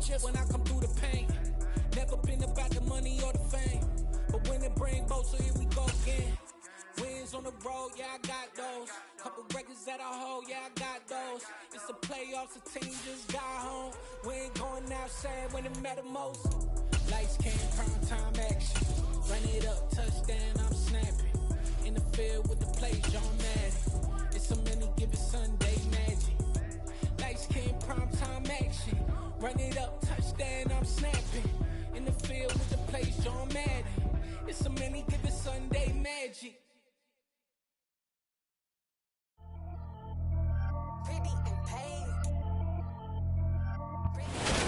chip when I come through the paint. Never been about the money or the fame, but when it bring both, so here we go again. Wins on the road, yeah, I got those. Couple records that I hold, yeah, I got those. It's the playoffs, the team just got home. We ain't going outside when it matter most. Lights came, prime time action. Run it up, touchdown, I'm snapping. In the field with the play, John Madden. It's a many given Sunday magic. Lights came, prime time action. Run it up, touchdown, I'm snapping. In the field with the play, John Madden. It's a many given Sunday magic.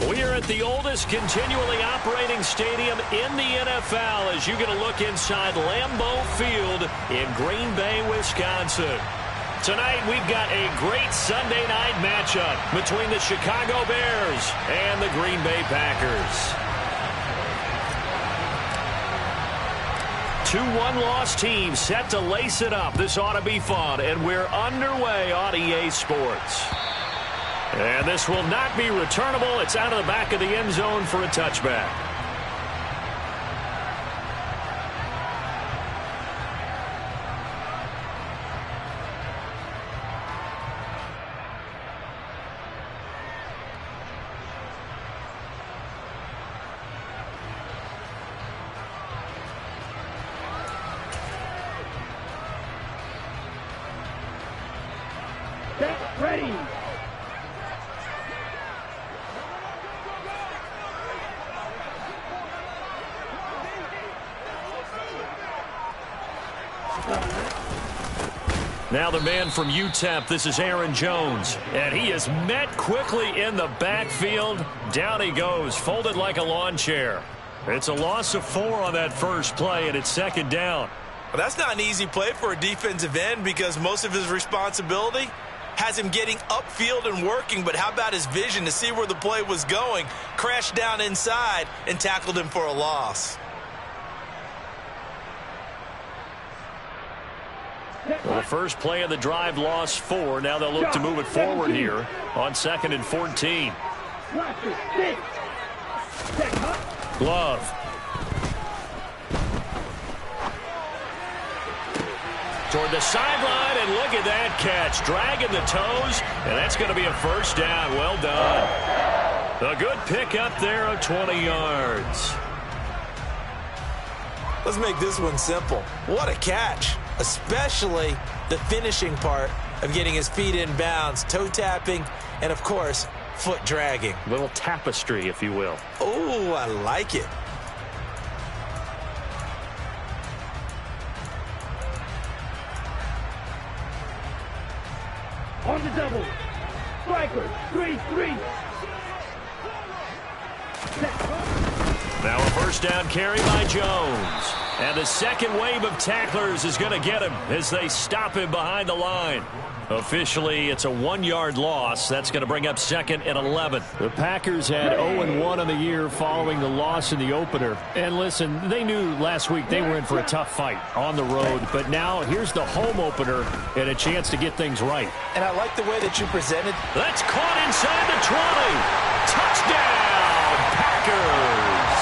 We are at the oldest continually operating stadium in the NFL as you get a look inside Lambeau Field in Green Bay, Wisconsin. Tonight we've got a great Sunday night matchup between the Chicago Bears and the Green Bay Packers. Two one-loss teams set to lace it up. This ought to be fun, and we're underway on EA Sports. And this will not be returnable. It's out of the back of the end zone for a touchback. Get ready. Now the man from UTEP, this is Aaron Jones. And he is met quickly in the backfield. Down he goes, folded like a lawn chair. It's a loss of 4 on that first play, and it's second down. Well, that's not an easy play for a defensive end because most of his responsibility has him getting upfield and working, but how about his vision to see where the play was going, crashed down inside, and tackled him for a loss. Well, the first play of the drive lost 4. Now they'll look to move it forward here on 2nd and 14. Glove. Toward the sideline, and look at that catch. Dragging the toes, and that's going to be a first down. Well done. A good pick up there of 20 yards. Let's make this one simple. What a catch, especially the finishing part of getting his feet in bounds, toe tapping, and, of course, foot dragging. A little tapestry, if you will. Oh, I like it. On the double. Striker. 3-3. Now a first down carry by Jones. And the second wave of tacklers is going to get him as they stop him behind the line. Officially, it's a 1-yard loss. That's going to bring up 2nd and 11. The Packers had 0-1 on the year following the loss in the opener. And listen, they knew last week they were in for a tough fight on the road. But now here's the home opener and a chance to get things right. And I like the way that you presented. That's caught inside the 20. Touchdown, Packers.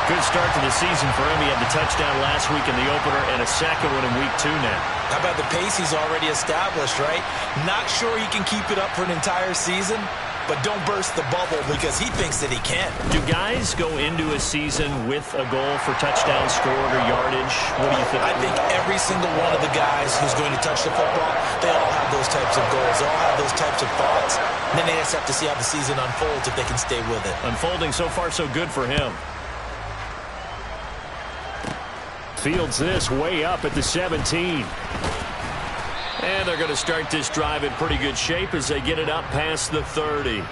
Good start to the season for him. He had the touchdown last week in the opener and a second one in week 2 now. How about the pace he's already established, right? Not sure he can keep it up for an entire season, but don't burst the bubble because he thinks that he can. Do guys go into a season with a goal for touchdown scored or yardage? What do you think? I think every single one of the guys who's going to touch the football, they all have those types of goals. They all have those types of thoughts. And then they just have to see how the season unfolds if they can stay with it. Unfolding so far so good for him. Fields this way up at the 17. And they're going to start this drive in pretty good shape as they get it up past the 30.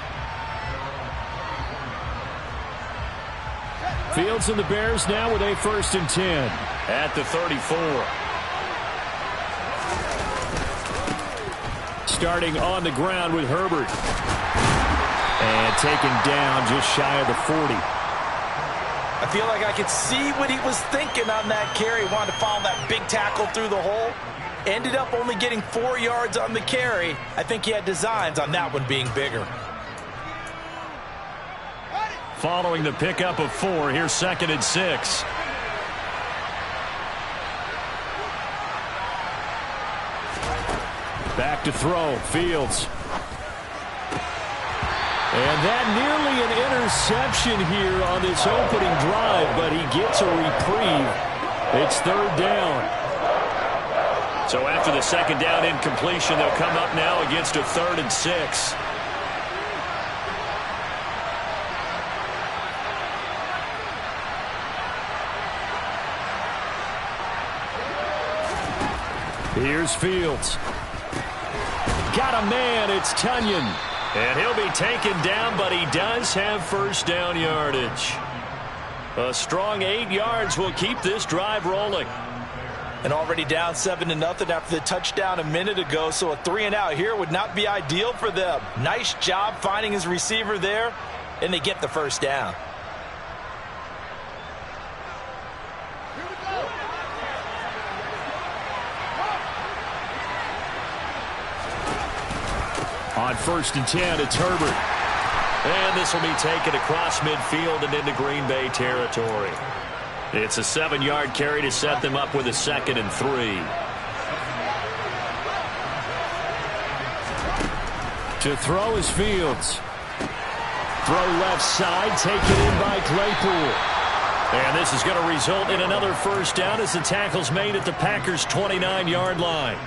Fields and the Bears now with a 1st and 10 at the 34. Starting on the ground with Herbert. And taken down just shy of the 40. I feel like I could see what he was thinking on that carry. He wanted to follow that big tackle through the hole. Ended up only getting 4 yards on the carry. I think he had designs on that one being bigger. following the pickup of 4. Here's 2nd and 6. Back to throw. Fields. And that nearly an interception here on this opening drive, but he gets a reprieve. It's 3rd down. So after the 2nd down incompletion, they'll come up now against a 3rd and 6. Here's Fields. Got a man. It's Tunyon. And he'll be taken down, but he does have first down yardage. A strong 8 yards will keep this drive rolling. And already down 7-0 after the touchdown a minute ago, so a 3-and-out here would not be ideal for them. Nice job finding his receiver there, and they get the first down. On 1st and 10, it's Herbert. And this will be taken across midfield and into Green Bay territory. It's a 7-yard carry to set them up with a 2nd and 3. To throw is Fields. Throw left side, taken in by Claypool. And this is going to result in another first down as the tackle's made at the Packers' 29-yard line.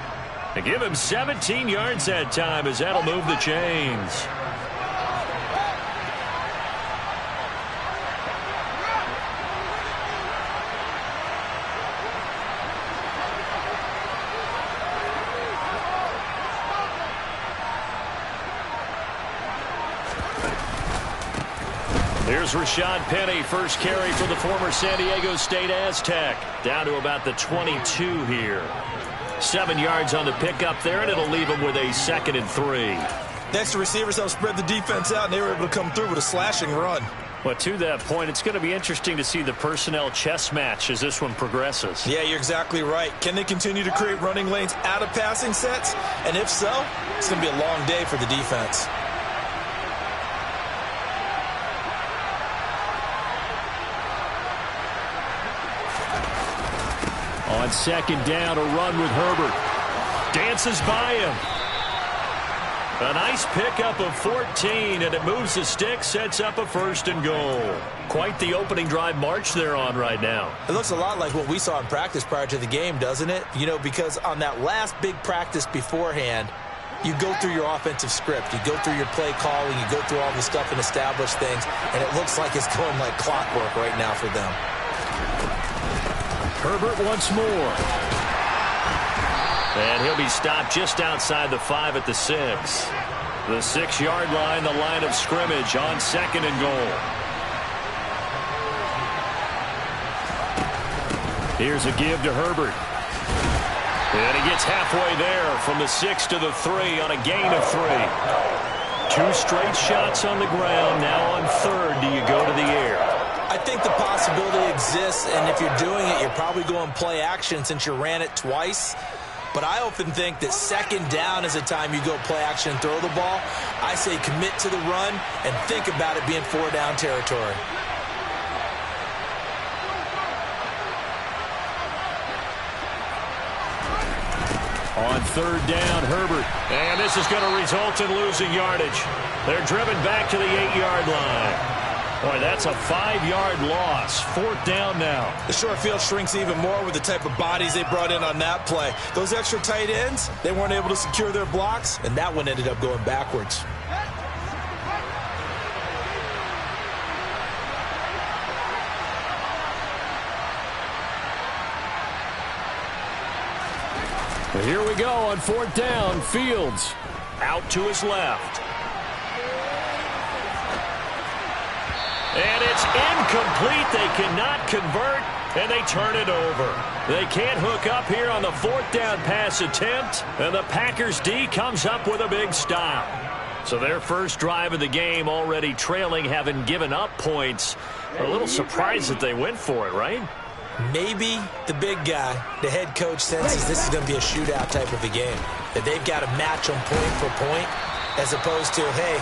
They give him 17 yards that time as that'll move the chains. Here's Rashad Penny, first carry for the former San Diego State Aztec. Down to about the 22 here. 7 yards on the pickup there, and it'll leave him with a 2nd and 3. Next, the receivers helped spread the defense out, and they were able to come through with a slashing run. But to that point, it's going to be interesting to see the personnel chess match as this one progresses. Yeah, you're exactly right. Can they continue to create running lanes out of passing sets? And if so, it's going to be a long day for the defense. On 2nd down, a run with Herbert. Dances by him. A nice pickup of 14, and it moves the stick, sets up a 1st and goal. Quite the opening drive march they're on right now. It looks a lot like what we saw in practice prior to the game, doesn't it? You know, because on that last big practice beforehand, you go through your offensive script. You go through your play calling. You go through all the stuff and establish things, and it looks like it's going like clockwork right now for them. Herbert once more. And he'll be stopped just outside the 5 at the 6. The 6-yard line, the line of scrimmage on 2nd and goal. Here's a give to Herbert. And he gets halfway there from the 6 to the 3 on a gain of 3. 2 straight shots on the ground. Now on 3rd, do you go to the air? I think the possibility exists, and if you're doing it, you're probably going play action since you ran it twice. But I often think that 2nd down is a time you go play action and throw the ball. I say commit to the run and think about it being 4-down territory. On 3rd down, Herbert. And this is going to result in losing yardage. They're driven back to the 8-yard line. Boy, that's a 5-yard loss. 4th down now. The short field shrinks even more with the type of bodies they brought in on that play. Those extra tight ends, they weren't able to secure their blocks, and that one ended up going backwards. Well, here we go on 4th down. Fields out to his left. And it's incomplete. They cannot convert, and they turn it over. They can't hook up here on the 4th down pass attempt, and the Packers D comes up with a big stop. So their first drive of the game already trailing, having given up points. A little surprised that they went for it, right? Maybe the big guy, the head coach, senses this is going to be a shootout type of a game. That they've got to match them point for point. as opposed to, hey,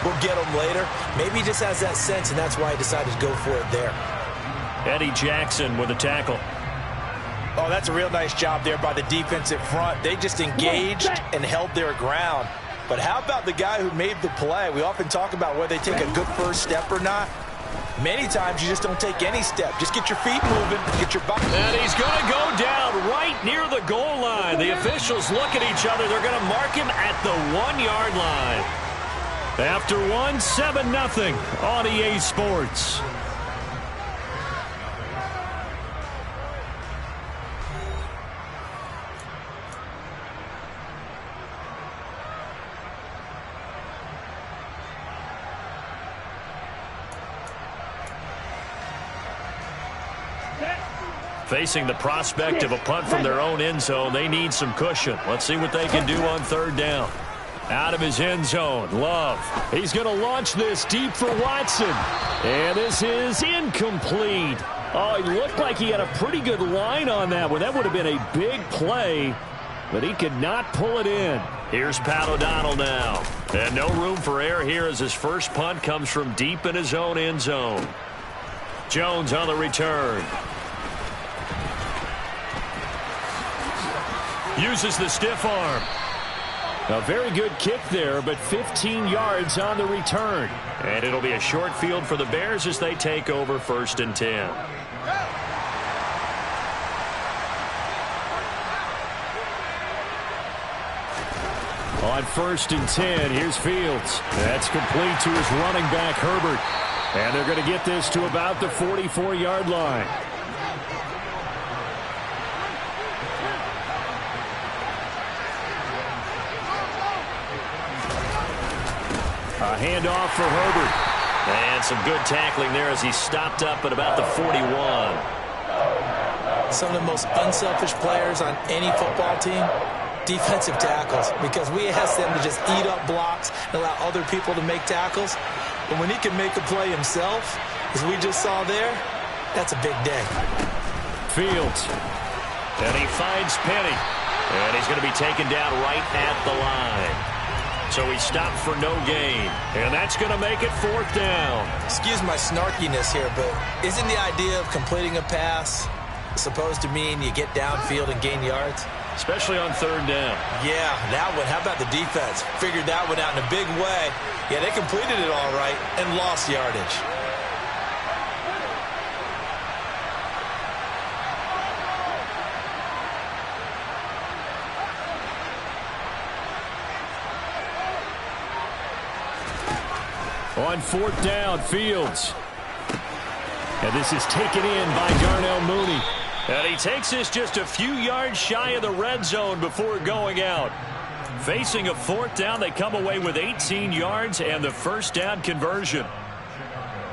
we'll get them later. Maybe he just has that sense, and that's why he decided to go for it there. Eddie Jackson with a tackle. Oh, that's a real nice job there by the defensive front. They just engaged and held their ground. But how about the guy who made the play? We often talk about whether they take a good first step or not. Many times you just don't take any step. Just get your feet moving, get your body. And he's going to go down right near the goal line. The officials look at each other. They're going to mark him at the 1-yard line. After 7-0 on EA Sports. Facing the prospect of a punt from their own end zone, they need some cushion. Let's see what they can do on 3rd down. Out of his end zone, Love. He's going to launch this deep for Watson. And this is incomplete. Oh, he looked like he had a pretty good line on that one. That would have been a big play, but he could not pull it in. Here's Pat O'Donnell now. And no room for error here as his first punt comes from deep in his own end zone. Jones on the return. Uses the stiff arm. A very good kick there, but 15 yards on the return. And it'll be a short field for the Bears as they take over 1st and 10. On 1st and 10, here's Fields. That's complete to his running back, Herbert. And they're going to get this to about the 44-yard line. A handoff for Herbert. And some good tackling there as he stopped up at about the 41. Some of the most unselfish players on any football team, defensive tackles, because we ask them to just eat up blocks and allow other people to make tackles. But when he can make a play himself, as we just saw there, that's a big day. Fields. And he finds Penny. And he's going to be taken down right at the line. So he stopped for no gain. And that's going to make it 4th down. Excuse my snarkiness here, but isn't the idea of completing a pass supposed to mean you get downfield and gain yards? Especially on 3rd down. Yeah, that one. How about the defense? Figured that one out in a big way. Yeah, they completed it all right and lost yardage. On 4th down, Fields. And this is taken in by Darnell Mooney. And he takes this just a few yards shy of the red zone before going out. Facing a 4th down, they come away with 18 yards and the 1st down conversion.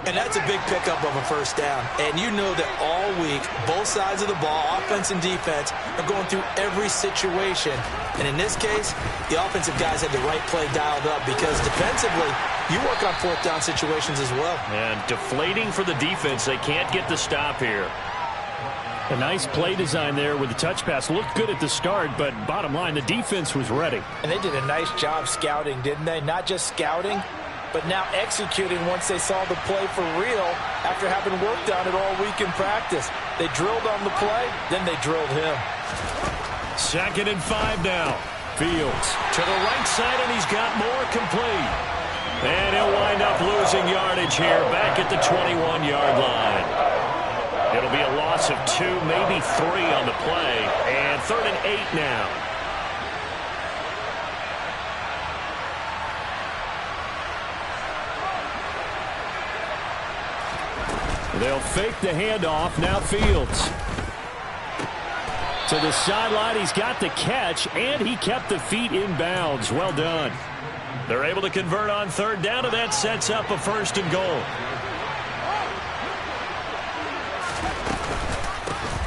And that's a big pickup of a 1st down. And you know that all week, both sides of the ball, offense and defense, are going through every situation. And in this case, the offensive guys had the right play dialed up because defensively, you work on 4th down situations as well. And deflating for the defense. They can't get the stop here. A nice play design there with the touch pass. Looked good at the start, but bottom line, the defense was ready. And they did a nice job scouting, didn't they? Not just scouting, but now executing once they saw the play for real after having worked on it all week in practice. They drilled on the play, then they drilled him. 2nd and 5 now. Fields to the right side, and he's got more complete. And he'll wind up losing yardage here back at the 21-yard line. It'll be a loss of 2, maybe 3 on the play. And 3rd and 8 now. They'll fake the handoff. Now Fields. To the sideline. He's got the catch, and he kept the feet in bounds. Well done. They're able to convert on 3rd down, and that sets up a 1st and goal.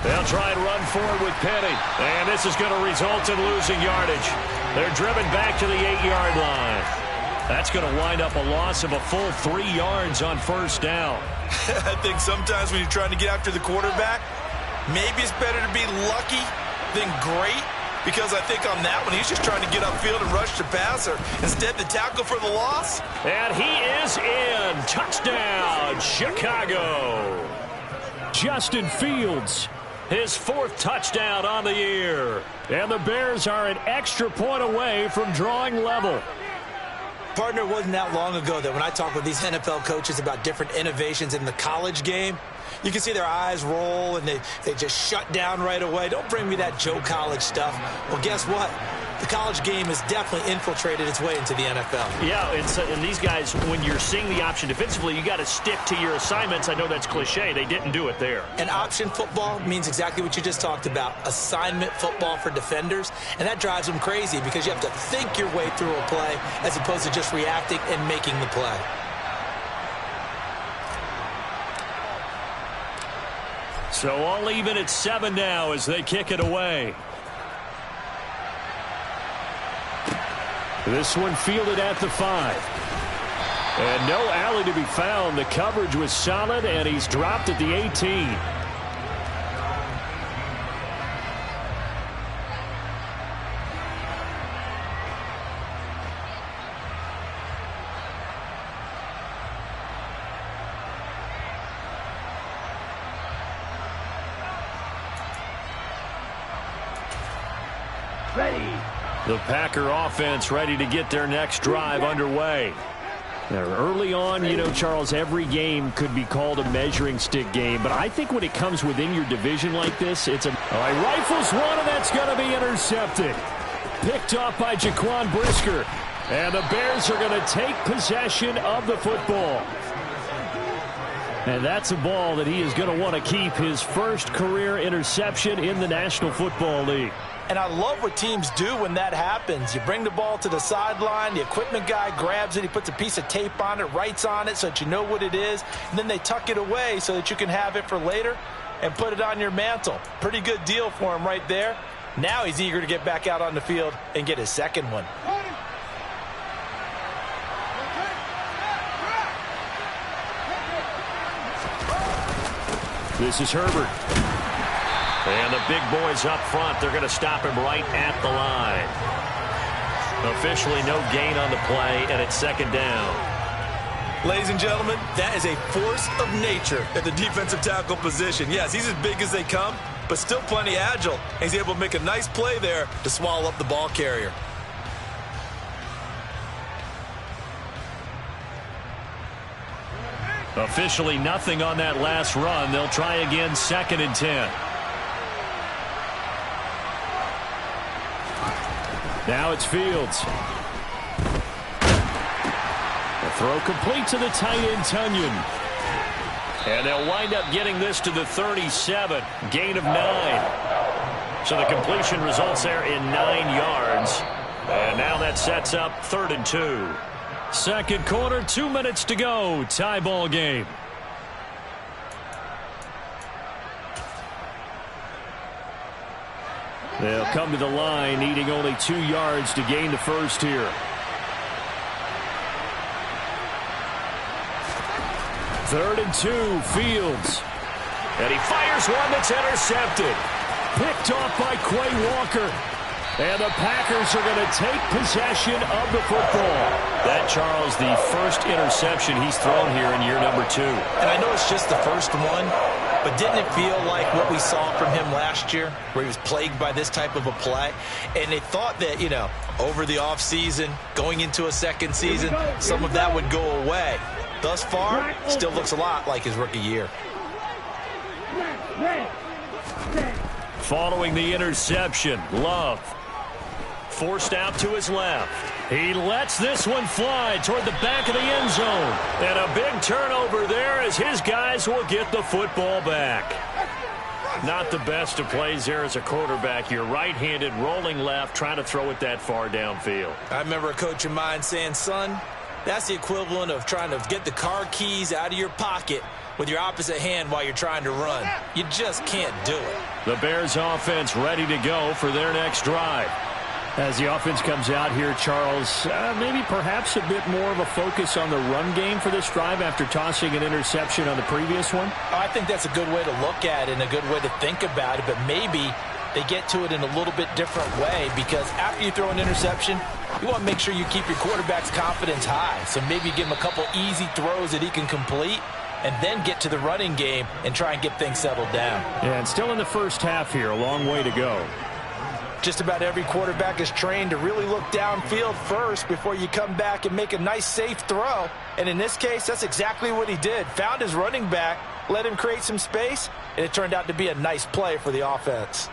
They'll try and run forward with Penny. And this is going to result in losing yardage. They're driven back to the 8-yard line. That's going to wind up a loss of a full 3 yards on 1st down. I think sometimes when you're trying to get after the quarterback, maybe it's better to be lucky than great. because I think on that one, he's just trying to get upfield and rush the passer. Instead, the tackle for the loss. And he is in. Touchdown, Chicago. Justin Fields, his 4th touchdown on the year. And the Bears are an extra point away from drawing level. Partner, it wasn't that long ago that when I talk with these NFL coaches about different innovations in the college game, you can see their eyes roll and they just shut down right away. Don't bring me that Joe College stuff. Well, guess what? The college game has definitely infiltrated its way into the NFL. Yeah, and these guys, when you're seeing the option defensively, you got to stick to your assignments. I know that's cliche. They didn't do it there. And option football means exactly what you just talked about, assignment football for defenders. And that drives them crazy because you have to think your way through a play as opposed to just reacting and making the play. So all even at 7 now as they kick it away. This one fielded at the 5. And no alley to be found. The coverage was solid, and he's dropped at the 18. Ready. The Packer offense ready to get their next drive underway. Now, early on, you know, Charles, every game could be called a measuring stick game. But I think when it comes within your division like this, it's a... All right, rifles one, and that's going to be intercepted. Picked off by Jaquan Brisker. And the Bears are going to take possession of the football. And that's a ball that he is going to want to keep, his first career interception in the National Football League. And I love what teams do when that happens. You bring the ball to the sideline, the equipment guy grabs it, he puts a piece of tape on it, writes on it so that you know what it is, and then they tuck it away so that you can have it for later and put it on your mantle. Pretty good deal for him right there. Now he's eager to get back out on the field and get his second one. This is Herbert. And the big boys up front, they're going to stop him right at the line. Officially no gain on the play, and it's 2nd down. Ladies and gentlemen, that is a force of nature at the defensive tackle position. Yes, he's as big as they come, but still plenty agile. He's able to make a nice play there to swallow up the ball carrier. Officially nothing on that last run. They'll try again, 2nd and 10. Now it's Fields. The throw complete to the tight end, Tunyon. And they'll wind up getting this to the 37. Gain of 9. So the completion results there in 9 yards. And now that sets up 3rd and 2. Second quarter, 2 minutes to go. Tie ball game. They'll come to the line, needing only 2 yards to gain the first here. Third and 2, Fields. And he fires one that's intercepted. Picked off by Quay Walker. And the Packers are going to take possession of the football. That, Charles, the first interception he's thrown here in year number 2. And I know it's just the first one, but didn't it feel like what we saw from him last year, where he was plagued by this type of a play? And they thought that, you know, over the offseason, going into a second season, some of that would go away. Thus far, still looks a lot like his rookie year. Following the interception, Love forced out to his left. He lets this one fly toward the back of the end zone. And a big turnover there as his guys will get the football back. Not the best of plays there as a quarterback. You're right-handed, rolling left, trying to throw it that far downfield. I remember a coach of mine saying, son, that's the equivalent of trying to get the car keys out of your pocket with your opposite hand while you're trying to run. You just can't do it. The Bears offense ready to go for their next drive. As the offense comes out here, Charles, maybe perhaps a bit more of a focus on the run game for this drive after tossing an interception on the previous one? I think that's a good way to look at it and a good way to think about it, but maybe they get to it in a little bit different way, because after you throw an interception, you want to make sure you keep your quarterback's confidence high. So maybe give him a couple easy throws that he can complete, and then get to the running game and try and get things settled down. Yeah, and still in the first half here, a long way to go. Just about every quarterback is trained to really look downfield first before you come back and make a nice, safe throw. And in this case, that's exactly what he did. Found his running back, let him create some space, and it turned out to be a nice play for the offense.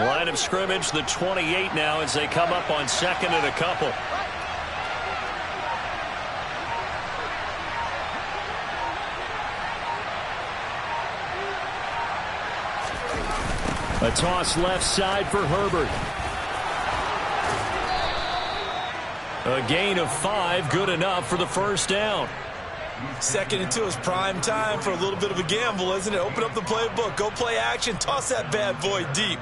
Line of scrimmage, the 28 now, as they come up on second and a couple. A toss left side for Herbert. A gain of 5, good enough for the first down. 2nd and 2 is prime time for a little bit of a gamble, isn't it? Open up the playbook, go play action, toss that bad boy deep.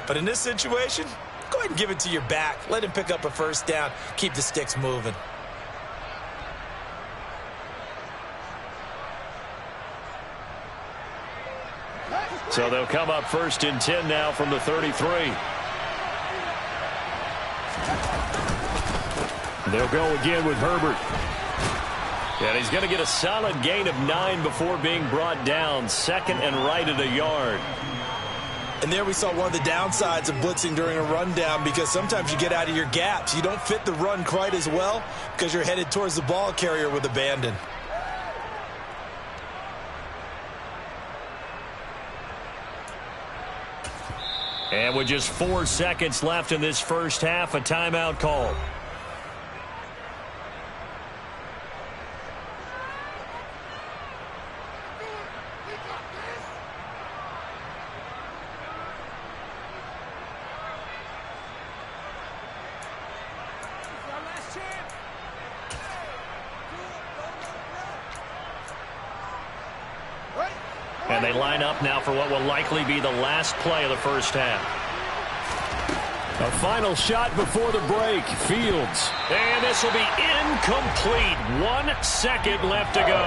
But in this situation, go ahead and give it to your back. Let him pick up a first down. Keep the sticks moving. So they'll come up 1st and 10 now from the 33. They'll go again with Herbert. And he's going to get a solid gain of 9 before being brought down. 2nd and right at a yard. And there we saw one of the downsides of blitzing during a rundown, because sometimes you get out of your gaps. You don't fit the run quite as well because you're headed towards the ball carrier with abandon. And with just 4 seconds left in this first half, a timeout call. And they line up now for what will likely be the last play of the first half. A final shot before the break. Fields. And this will be incomplete. 1 second left to go.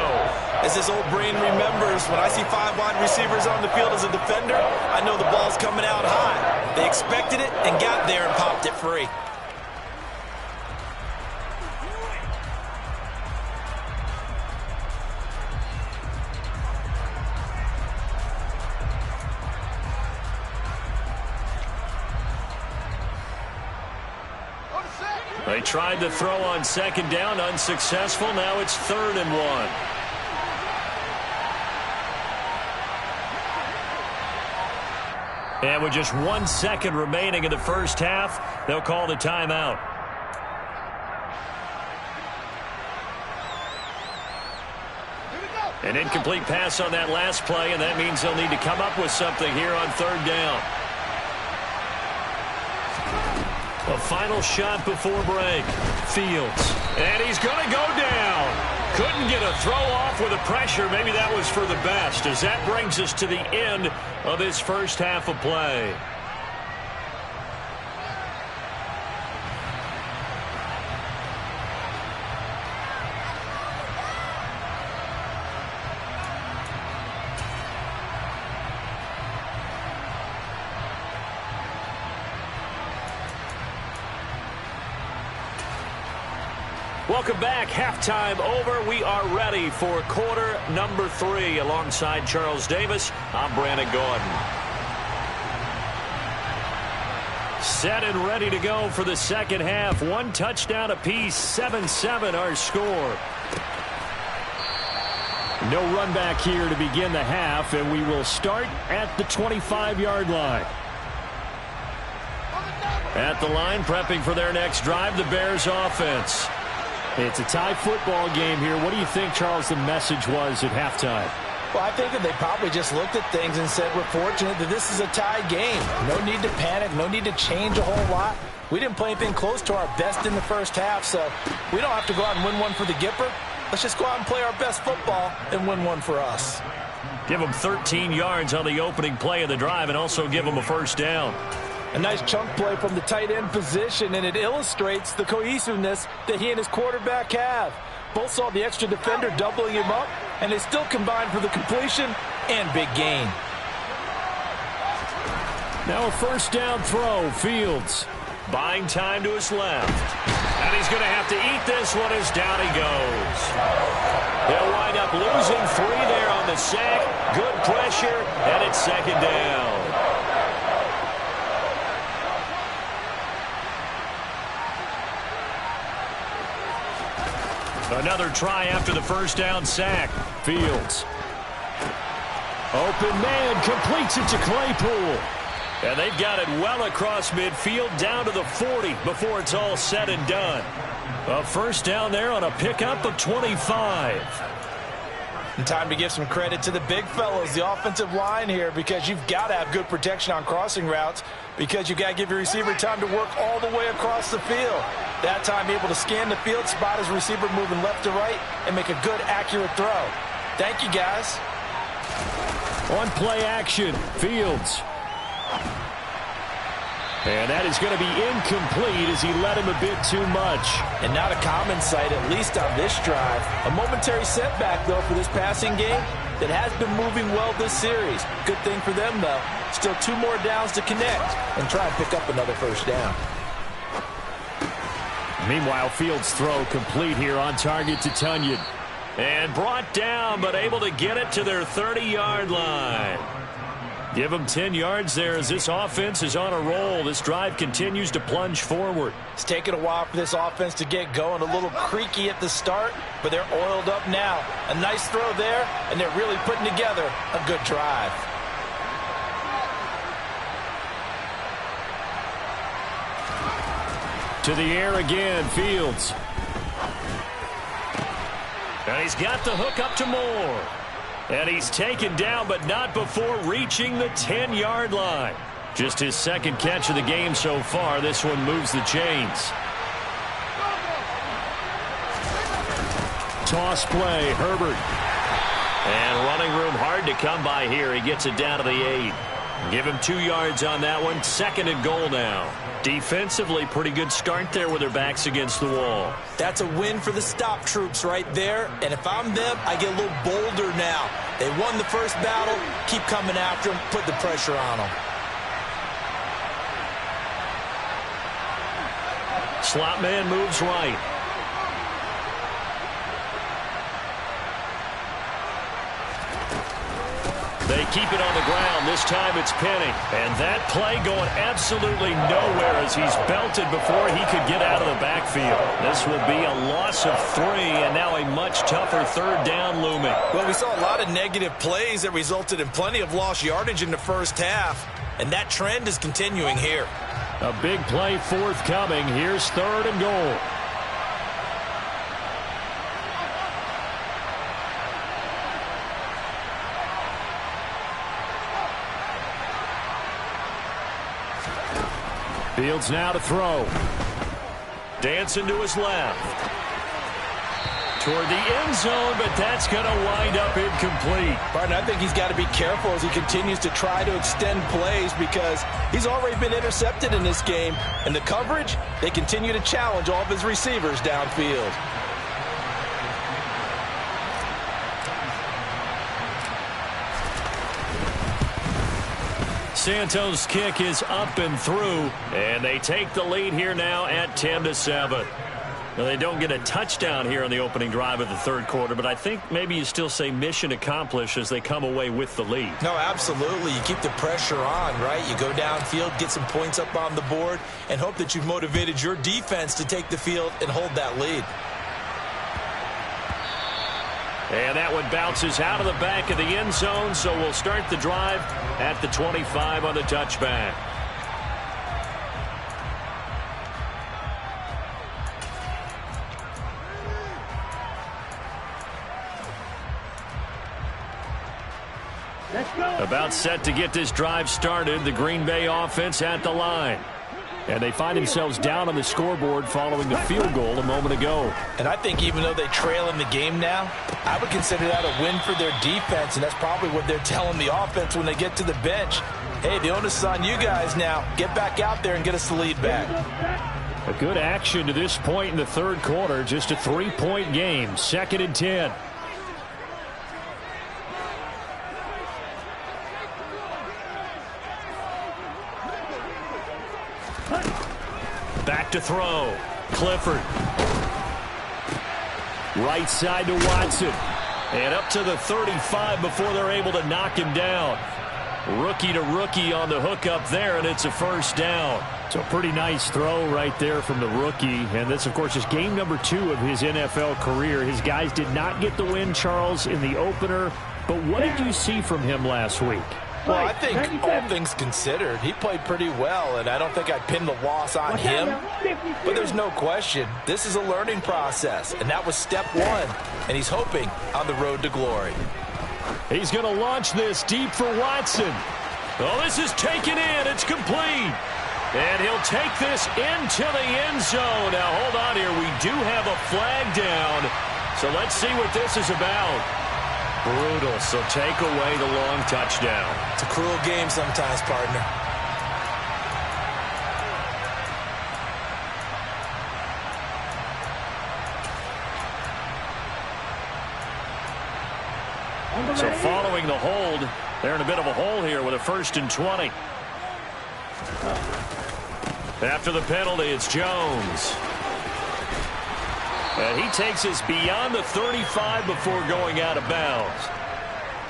As this old brain remembers, when I see 5 wide receivers on the field as a defender, I know the ball's coming out high. They expected it and got there and popped it free. They tried to throw on 2nd down, unsuccessful. Now it's 3rd and 1. And with just 1 second remaining in the first half, they'll call the timeout. An incomplete pass on that last play, and that means they'll need to come up with something here on 3rd down. A final shot before break. Fields. And he's going to go down. Couldn't get a throw off with the pressure. Maybe that was for the best, as that brings us to the end of this first half of play. Welcome back. Halftime over. We are ready for quarter number 3. Alongside Charles Davis, I'm Brandon Gordon. Set and ready to go for the second half. 1 touchdown apiece. 7-7 our score. No run back here to begin the half, and we will start at the 25-yard line. At the line, prepping for their next drive, the Bears offense. It's a tie football game here. What do you think, Charles, the message was at halftime? Well, I think that they probably just looked at things and said, we're fortunate that this is a tie game. No need to panic, no need to change a whole lot. We didn't play anything close to our best in the first half, so we don't have to go out and win one for the Gipper. Let's just go out and play our best football and win one for us. Give them 13 yards on the opening play of the drive and also give them a first down. A nice chunk play from the tight end position, and it illustrates the cohesiveness that he and his quarterback have. Both saw the extra defender doubling him up, and they still combined for the completion and big gain. Now a first down throw, Fields. Buying time to his left. And he's going to have to eat this one as down he goes. They'll wind up losing 3 there on the sack. Good pressure, and it's second down. Another try after the first down sack. Fields. Open man, completes it to Claypool. And they've got it well across midfield down to the 40 before it's all said and done. A first down there on a pickup of 25. And time to give some credit to the big fellows, the offensive line here, because you've got to have good protection on crossing routes because you've got to give your receiver time to work all the way across the field. That time able to scan the field, spot his receiver moving left to right, and make a good, accurate throw. Thank you, guys. On play action, Fields. And that is going to be incomplete as he led him a bit too much. And not a common sight, at least on this drive. A momentary setback, though, for this passing game that has been moving well this series. Good thing for them, though. Still 2 more downs to connect and try and pick up another first down. Meanwhile, Fields' throw complete here on target to Tunyon. And brought down, but able to get it to their 30-yard line. Give them 10 yards there as this offense is on a roll. This drive continues to plunge forward. It's taken a while for this offense to get going. A little creaky at the start, but they're oiled up now. A nice throw there, and they're really putting together a good drive. To the air again, Fields. And he's got the hook up to Moore. And he's taken down, but not before reaching the 10-yard line. Just his second catch of the game so far. This one moves the chains. Toss play, Herbert. And running room hard to come by here. He gets it down to the 8. Give him 2 yards on that one. Second and goal now. Defensively, pretty good start there with their backs against the wall. That's a win for the stop troops right there. And if I'm them, I get a little bolder now. They won the first battle. Keep coming after them. Put the pressure on them. Slot man moves right. They keep it on the ground. This time it's Penny. And that play going absolutely nowhere as he's belted before he could get out of the backfield. This will be a loss of 3 and now a much tougher third down looming. Well, we saw a lot of negative plays that resulted in plenty of lost yardage in the first half. And that trend is continuing here. A big play forthcoming. Here's third and goal. Fields now to throw. Dancing to his left. Toward the end zone, but that's going to wind up incomplete. Partner, I think he's got to be careful as he continues to try to extend plays because he's already been intercepted in this game. And the coverage, they continue to challenge all of his receivers downfield. Santos' kick is up and through, and they take the lead here now at 10-7. Now, they don't get a touchdown here on the opening drive of the third quarter, but I think maybe you still say mission accomplished as they come away with the lead. No, absolutely. You keep the pressure on, right? You go downfield, get some points up on the board, and hope that you've motivated your defense to take the field and hold that lead. And that one bounces out of the back of the end zone, so we'll start the drive at the 25 on the touchback. Let's go. About set to get this drive started, the Green Bay offense at the line. And they find themselves down on the scoreboard following the field goal a moment ago. And I think even though they trail in the game now, I would consider that a win for their defense, and that's probably what they're telling the offense when they get to the bench. Hey, the onus is on you guys now. Get back out there and get us the lead back. A good action to this point in the third quarter. Just a 3-point game. 2nd and 10. Back to throw. Clifford. Right side to Watson. And up to the 35 before they're able to knock him down. Rookie to rookie on the hookup there, and it's a first down. So a pretty nice throw right there from the rookie. And this, of course, is game number 2 of his NFL career. His guys did not get the win, Charles, in the opener. But what did you see from him last week? Well, I think all things considered, he played pretty well, and I don't think I'd pin the loss on him. But there's no question, this is a learning process, and that was step 1. And he's hoping on the road to glory. He's going to launch this deep for Watson. Oh, this is taken in. It's complete. And he'll take this into the end zone. Now, hold on here. We do have a flag down. So let's see what this is about. Brutal. So take away the long touchdown. It's a cruel game sometimes, partner. So following the hold, they're in a bit of a hole here with a 1st and 20. After the penalty, it's Jones. And he takes us beyond the 35 before going out of bounds.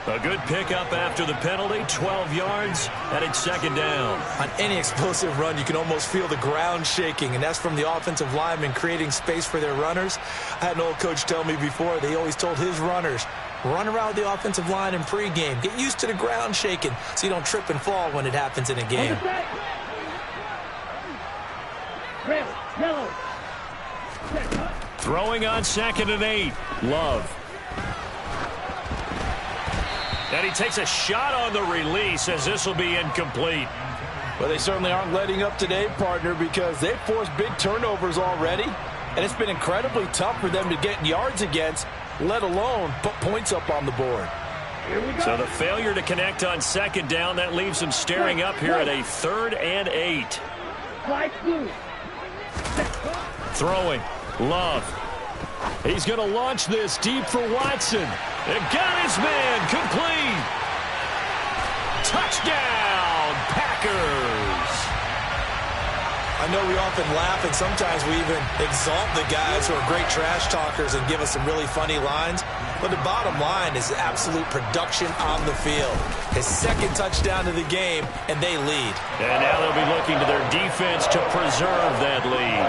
A good pickup after the penalty, 12 yards, and it's 2nd down. On any explosive run, you can almost feel the ground shaking, and that's from the offensive linemen creating space for their runners. I had an old coach tell me before, they always told his runners, run around the offensive line in pregame. Get used to the ground shaking so you don't trip and fall when it happens in a game. Throwing on 2nd and 8. Love. And he takes a shot on the release as this will be incomplete. Well, they certainly aren't letting up today, partner, because they've forced big turnovers already. And it's been incredibly tough for them to get yards against, let alone put points up on the board. So the failure to connect on 2nd down, that leaves them staring up here at a 3rd and 8. Throwing. Love. He's going to launch this deep for Watson. It got his man complete. Touchdown, Packers. I know we often laugh, and sometimes we even exalt the guys who are great trash talkers and give us some really funny lines. But the bottom line is absolute production on the field. His 2nd touchdown of the game, and they lead. And now they'll be looking to their defense to preserve that lead.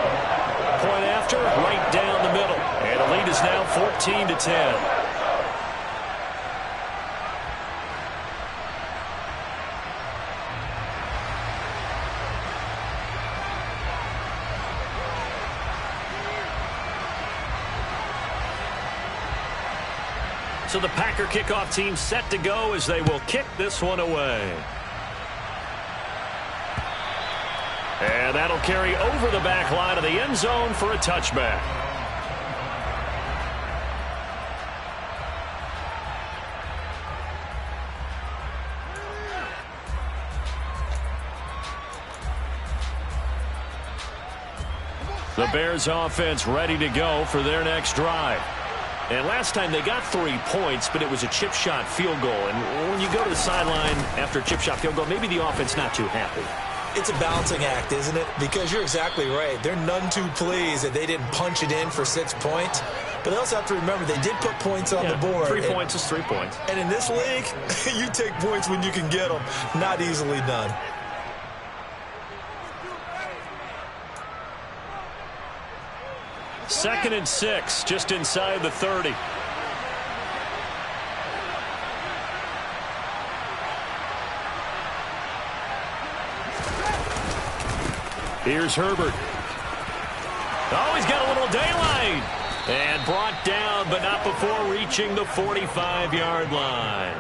Point after, right down the middle. And the lead is now 14-10. So the Packer kickoff team set to go as they will kick this one away. And that'll carry over the back line of the end zone for a touchback. The Bears offense ready to go for their next drive. And last time they got 3 points, but it was a chip shot field goal. And when you go to the sideline after a chip shot field goal, maybe the offense not too happy. It's a balancing act, isn't it? Because you're exactly right. They're none too pleased that they didn't punch it in for 6 points. But they also have to remember they did put points on the board. 3 points is 3 points. And in this league, you take points when you can get them. Not easily done. Second and 6, just inside the 30. Here's Herbert. Oh, he's got a little daylight. And brought down, but not before reaching the 45-yard line.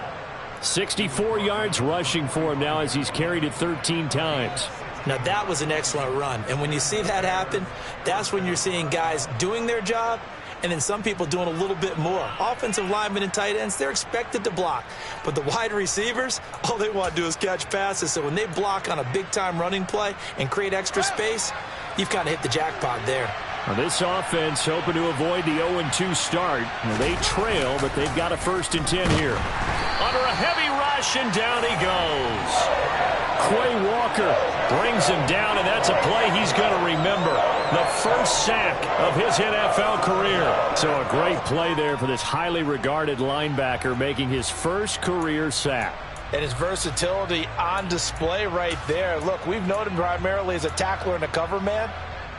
64 yards rushing for him now as he's carried it 13 times. Now, that was an excellent run. And when you see that happen, that's when you're seeing guys doing their job and then some people doing a little bit more. Offensive linemen and tight ends, they're expected to block. But the wide receivers, all they want to do is catch passes. So when they block on a big-time running play and create extra space, you've kind of hit the jackpot there. Well, this offense hoping to avoid the 0-2 start. Well, they trail, but they've got a 1st and 10 here. Under a heavy rush, and down he goes. Quay Walker brings him down, and that's a play he's going to remember. The first sack of his NFL career. So a great play there for this highly regarded linebacker, making his first career sack. And his versatility on display right there. Look, we've known him primarily as a tackler and a cover man,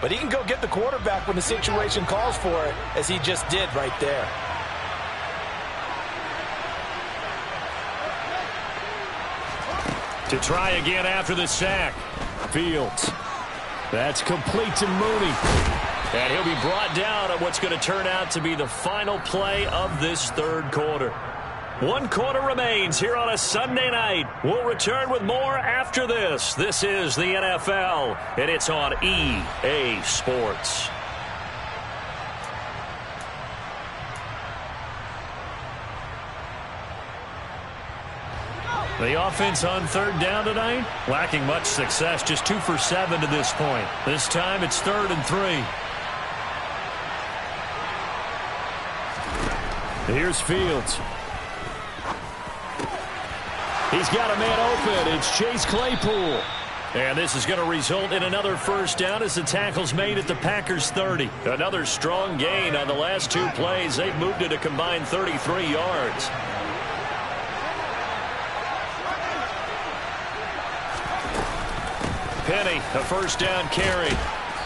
but he can go get the quarterback when the situation calls for it, as he just did right there. To try again after the sack. Fields. That's complete to Mooney. And he'll be brought down on what's going to turn out to be the final play of this third quarter. 1 quarter remains here on a Sunday night. We'll return with more after this. This is the NFL, and it's on EA Sports. The offense on third down tonight, lacking much success, just 2 for 7 to this point. This time it's 3rd and 3. Here's Fields. He's got a man open. It's Chase Claypool. And this is going to result in another first down as the tackle's made at the Packers 30. Another strong gain on the last 2 plays. They've moved it a combined 33 yards. Penny, a first down carry.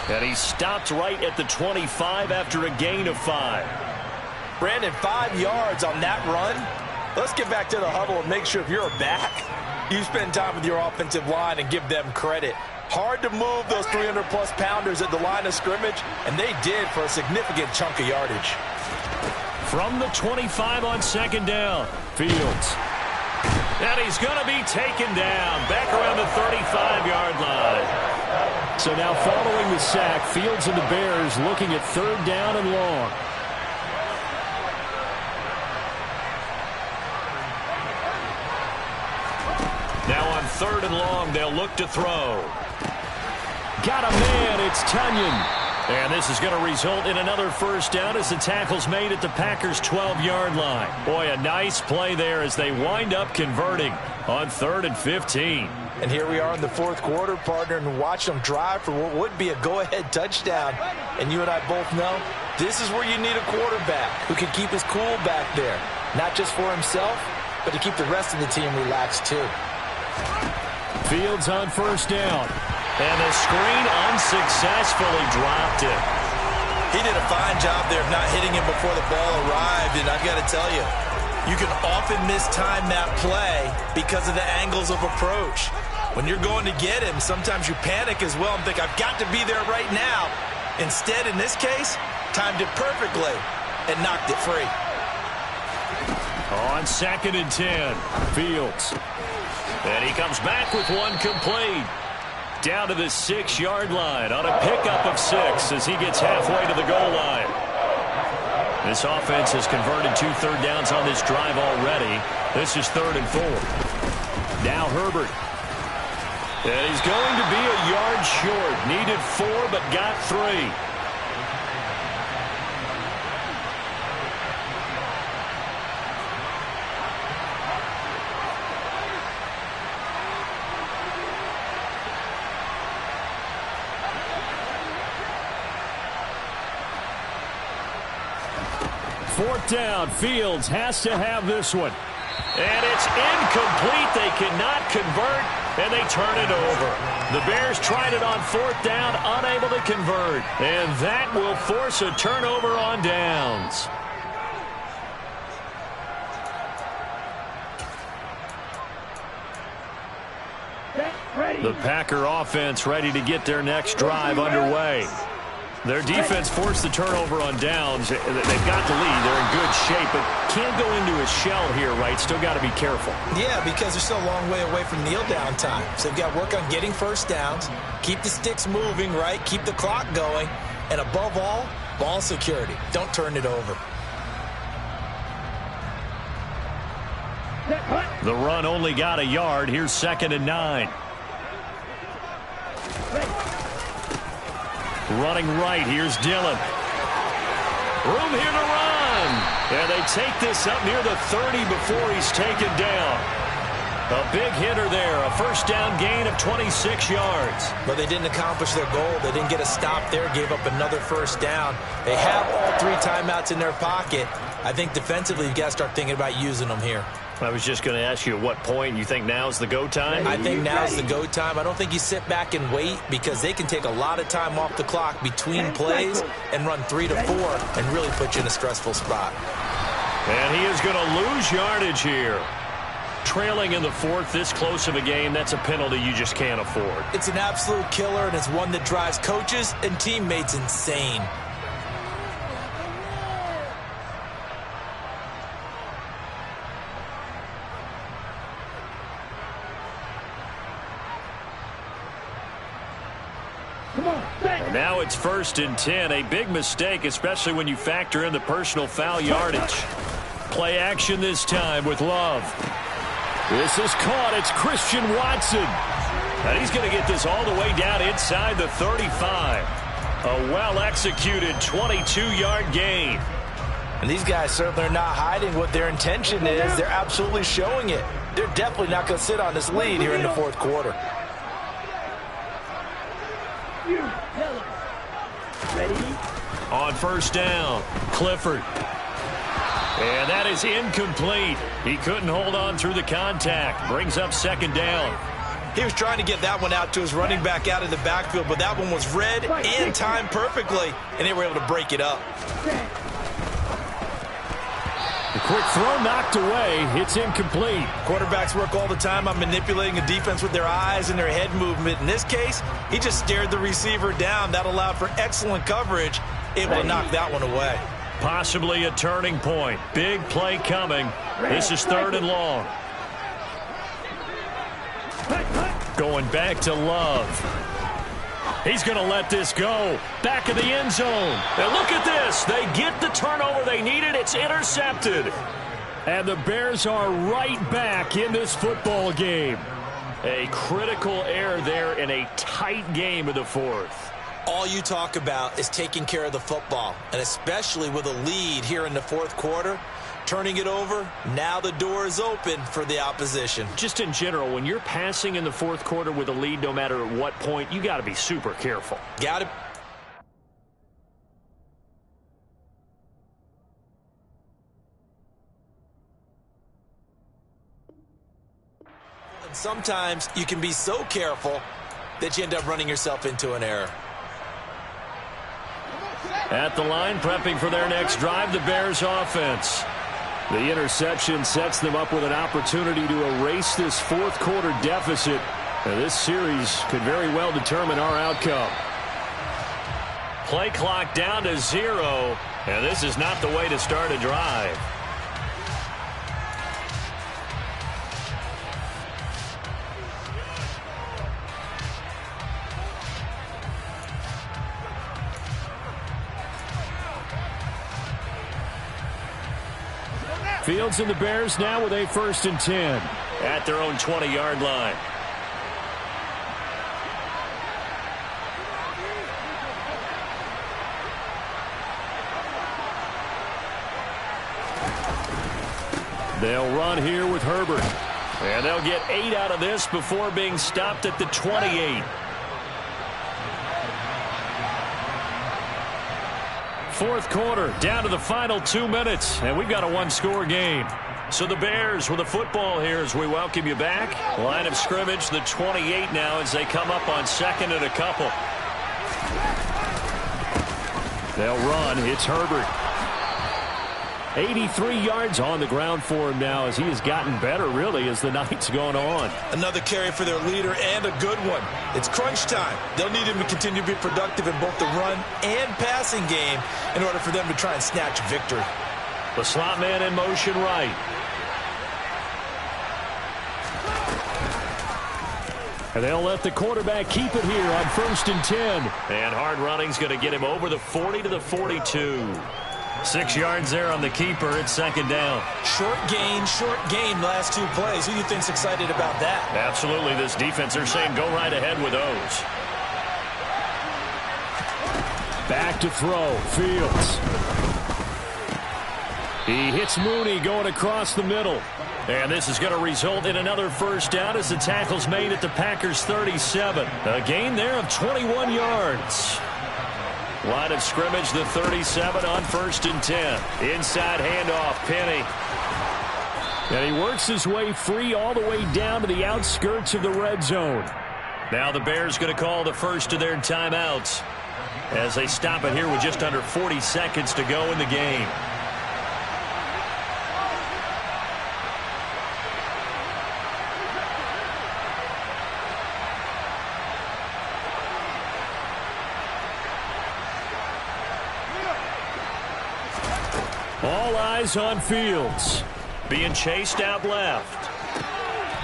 And he stopped right at the 25 after a gain of 5. Brandon, 5 yards on that run. Let's get back to the huddle and make sure if you're a back, you spend time with your offensive line and give them credit. Hard to move those 300-plus pounders at the line of scrimmage, and they did for a significant chunk of yardage. From the 25 on second down, Fields. And he's going to be taken down back around the 35-yard line. So now following the sack, Fields and the Bears looking at 3rd down and long. Now on 3rd and long, they'll look to throw. Got a man, it's Tunyon. And this is going to result in another first down as the tackle's made at the Packers' 12-yard line. Boy, a nice play there as they wind up converting on 3rd and 15. And here we are in the 4th quarter, partner, and watch them drive for what would be a go-ahead touchdown. And you and I both know this is where you need a quarterback who can keep his cool back there. Not just for himself, but to keep the rest of the team relaxed too. Fields on first down. And the screen unsuccessfully dropped it. He did a fine job there of not hitting him before the ball arrived, and I've got to tell you, you can often mistime that play because of the angles of approach. When you're going to get him, sometimes you panic as well and think, I've got to be there right now. Instead, in this case, timed it perfectly and knocked it free. On 2nd and 10, Fields. And he comes back with one complete. Down to the 6-yard line on a pickup of 6 as he gets halfway to the goal line. This offense has converted 2 third downs on this drive already. This is 3rd and 4. Now Herbert. And he's going to be a yard short. Needed 4 but got 3. Fourth down, Fields has to have this one. And it's incomplete. They cannot convert, and they turn it over. The Bears tried it on 4th down, unable to convert. And that will force a turnover on downs. The Packer offense ready to get their next drive underway. Their defense forced the turnover on downs. They've got the lead. They're in good shape, but can't go into a shell here, right? Still got to be careful. Yeah, because they're still a long way away from kneel down time. So they've got to work on getting first downs, keep the sticks moving, right? Keep the clock going, and above all, ball security. Don't turn it over. The run only got a yard. Here's 2nd and 9. Running right, here's Dillon. Room here to run. And they take this up near the 30 before he's taken down. A big hitter there, a first down gain of 26 yards. But they didn't accomplish their goal. They didn't get a stop there, gave up another first down. They have all 3 timeouts in their pocket. I think defensively you've got to start thinking about using them here. I was just going to ask you at what point you think now's the go time? I think now's the go time. I don't think you sit back and wait because they can take a lot of time off the clock between plays and run 3 to 4 and really put you in a stressful spot. And he is going to lose yardage here. Trailing in the 4th, this close of a game, that's a penalty you just can't afford. It's an absolute killer, and it's one that drives coaches and teammates insane. And now it's 1st and 10, a big mistake, especially when you factor in the personal foul yardage. Play action this time with Love. This is caught. It's Christian Watson. And he's going to get this all the way down inside the 35. A well-executed 22-yard gain. And these guys certainly are not hiding what their intention is. They're absolutely showing it. They're definitely not going to sit on this lead here in the 4th quarter. Ready? On 1st down, Clifford. And that is incomplete. He couldn't hold on through the contact. Brings up 2nd down. He was trying to get that one out to his running back out of the backfield, but that one was read and timed perfectly, and they were able to break it up. The quick throw knocked away. It's incomplete. Quarterbacks work all the time on manipulating a defense with their eyes and their head movement. In this case, he just stared the receiver down. That allowed for excellent coverage, able to knock that one away. Possibly a turning point. Big play coming. This is 3rd and long. Going back to Love. He's going to let this go. Back of the end zone. And look at this. They get the turnover they needed. It's intercepted. And the Bears are right back in this football game. A critical error there in a tight game of the 4th. All you talk about is taking care of the football, and especially with a lead here in the 4th quarter, turning it over, now the door is open for the opposition. Just in general, when you're passing in the 4th quarter with a lead, no matter at what point, you got to be super careful. Got it. And sometimes you can be so careful that you end up running yourself into an error. At the line, prepping for their next drive, the Bears offense. The interception sets them up with an opportunity to erase this 4th quarter deficit. And this series could very well determine our outcome. Play clock down to 0, and this is not the way to start a drive. Fields and the Bears now with a 1st and 10 at their own 20-yard line. They'll run here with Herbert. And they'll get 8 out of this before being stopped at the 28. Fourth quarter, down to the final 2 minutes, and we've got a one-score game. So the Bears with the football here as we welcome you back. Line of scrimmage, the 28 now as they come up on 2nd and a couple. They'll run. It's Herbert. 83 yards on the ground for him now as he has gotten better, really, as the night's gone on. Another carry for their leader and a good one. It's crunch time. They'll need him to continue to be productive in both the run and passing game in order for them to try and snatch victory. The slot man in motion right. And they'll let the quarterback keep it here on 1st and 10. And hard running's going to get him over the 40 to the 42. 6 yards there on the keeper. It's 2nd down. Short gain last 2 plays. Who do you think's excited about that? Absolutely. This defense, they're saying go right ahead with those. Back to throw. Fields. He hits Mooney going across the middle. And this is going to result in another first down as the tackle's made at the Packers' 37. A gain there of 21 yards. Line of scrimmage, the 37 on 1st and 10. Inside handoff, Penny. And he works his way free all the way down to the outskirts of the red zone. Now the Bears going to call the first of their timeouts as they stop it here with just under 40 seconds to go in the game. All eyes on Fields. Being chased out left.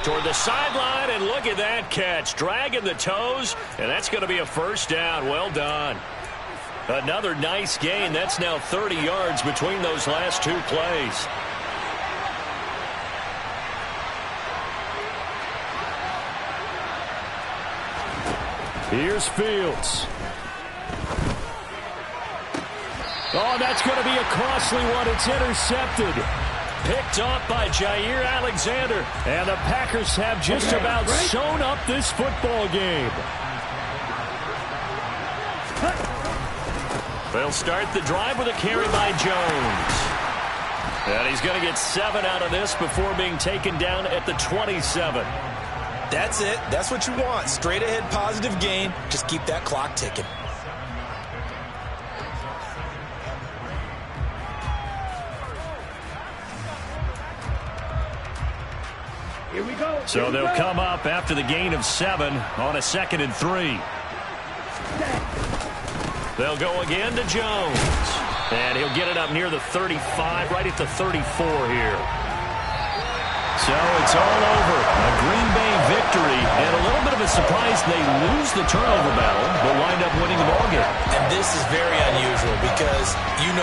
Toward the sideline, and look at that catch. Dragging the toes, and that's going to be a first down. Well done. Another nice gain. That's now 30 yards between those last two plays. Here's Fields. Oh, that's going to be a costly one. It's intercepted. Picked off by Jair Alexander. And the Packers have just about sewn up this football game. They'll start the drive with a carry by Jones. And he's going to get 7 out of this before being taken down at the 27. That's it. That's what you want. Straight ahead positive gain. Just keep that clock ticking. Here we go. So they'll come up after the gain of 7 on a 2nd and 3. They'll go again to Jones. And he'll get it up near the 35, right at the 34 here. So it's all over. A Green Bay victory, and a little bit of a surprise they lose the turnover battle, but wind up winning the ballgame. And this is very unusual because you know